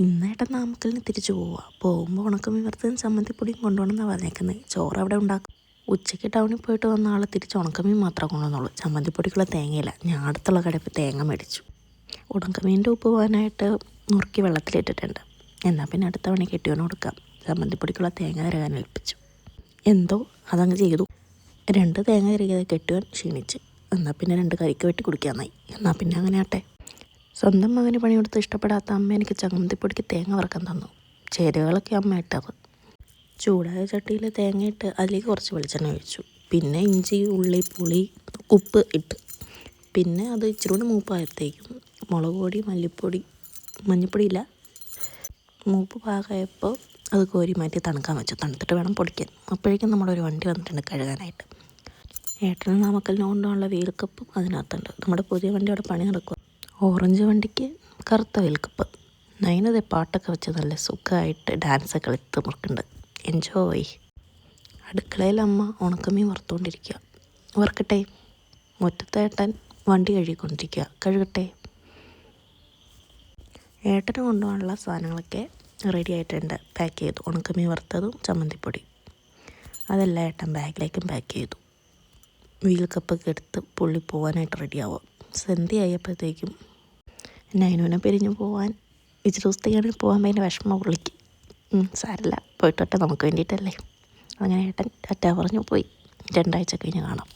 ഇന്നേട്ടൻ നാമക്കലിന് തിരിച്ചു പോവുക. പോകുമ്പോൾ ഉണക്കമീൻ വറുത്തതും ചമ്മന്തിപ്പൊടിയും കൊണ്ടുപോകണമെന്നാണ് പറഞ്ഞേക്കുന്നത്. ചോറ് അവിടെ ഉണ്ടാക്കും. ഉച്ചയ്ക്ക് ടൗണിൽ പോയിട്ട് വന്ന ആൾ തിരിച്ച് ഉണക്കമീൻ മാത്രമേ കൊണ്ടുവന്നുള്ളൂ. ചമ്മന്തിപ്പൊടിക്കുള്ള തേങ്ങയില്ല. ഞാൻ അടുത്തുള്ള കടയിൽ പോയി തേങ്ങ മേടിച്ചു. ഉണക്കമീൻ്റെ ഉപ്പ് പോകാനായിട്ട് നുറുക്കി വെള്ളത്തിലിട്ടിട്ടുണ്ട്. എന്നാൽ പിന്നെ അടുത്ത പണി കെട്ടിയോന് കൊടുക്കാം. ചമ്മന്തിപ്പൊടിക്കുള്ള തേങ്ങ തിരകാൻ ഏൽപ്പിച്ചു. എന്തോ അതങ്ങ് ചെയ്തു. 2 തേങ്ങ തിരകിയത് കെട്ടിയോൻ ക്ഷീണിച്ച്. എന്നാൽ പിന്നെ 2 കരിക്ക് വെട്ടി കുടിക്കാനായി. എന്നാൽ പിന്നെ അങ്ങനെ ആട്ടെ. സ്വന്തം മകന് പണിയെടുത്ത് ഇഷ്ടപ്പെടാത്ത അമ്മ എനിക്ക് ചമ്മന്തിപ്പൊടിക്ക് തേങ്ങ വറക്കാൻ തന്നു. ചേരുവകളൊക്കെ അമ്മ ഇട്ടത്. ചൂടായ ചട്ടിയിൽ തേങ്ങയിട്ട് അതിലേക്ക് കുറച്ച് വെളിച്ചെണ്ണ ഒഴിച്ചു. പിന്നെ ഇഞ്ചി, ഉള്ളി, പുളി, ഉപ്പ് ഇട്ട്. പിന്നെ അത് ഇച്ചിരി കൂടി മൂപ്പായത്തേക്കും മുളക് പൊടി, മല്ലിപ്പൊടി, മഞ്ഞൾപ്പൊടിയില്ല, മൂപ്പ് പാകമായപ്പോൾ അത് കോരി മാറ്റി തണുക്കാൻ വെച്ചു. തണുത്തിട്ട് വേണം പൊടിക്കാൻ. അപ്പോഴേക്കും നമ്മുടെ ഒരു വണ്ടി വന്നിട്ടുണ്ട് കഴുകാനായിട്ട്. ഏട്ടന് നാമക്കലിന് കൊണ്ടുപോകാനുള്ള വീൽ കപ്പും അതിനകത്തുണ്ട്. നമ്മുടെ പുതിയ വണ്ടി അവിടെ പണി നടക്കുക. ഓറഞ്ച് വണ്ടിക്ക് കറുത്ത വീൽ കപ്പ്. നൈനതെ പാട്ടൊക്കെ വെച്ച് നല്ല സുഖമായിട്ട് ഡാൻസൊക്കെ കളിത്ത് മുറുക്കുന്നുണ്ട്. എൻജോയ്. അടുക്കളയിൽ അമ്മ ഉണക്കമീൻ വറുത്തുകൊണ്ടിരിക്കുക. വറുക്കട്ടെ. മുറ്റത്തെ ഏട്ടൻ വണ്ടി കഴുകിക്കൊണ്ടിരിക്കുക. കഴുകട്ടെ. ഏട്ടന് കൊണ്ടുപോകാനുള്ള സാധനങ്ങളൊക്കെ റെഡി ആയിട്ടുണ്ട്. പാക്ക് ചെയ്തു. ഉണക്കമീൻ വറുത്തതും ചമ്മന്തിപ്പൊടി അതെല്ലാം ഏട്ടൻ ബാഗിലേക്കും പാക്ക് ചെയ്തു. വീൽ കപ്പൊക്കെ എടുത്ത് പുള്ളി പോകാനായിട്ട് റെഡിയാവുക. സന്ധ്യ ആയപ്പോഴത്തേക്കും നൈനുവിനെ പിരിഞ്ഞു പോകാൻ ഇച്ചിരി ദിവസത്തേക്കാണെങ്കിൽ പോകാൻ ഭയങ്കര വിഷമം പുള്ളിക്ക്. സാരമില്ല, പോയിട്ടോട്ടെ, നമുക്ക് വേണ്ടിയിട്ടല്ലേ. അങ്ങനെ ഏട്ടൻ ടാറ്റ പറഞ്ഞു പോയി. 2 ആഴ്ച കഴിഞ്ഞ് കാണാം.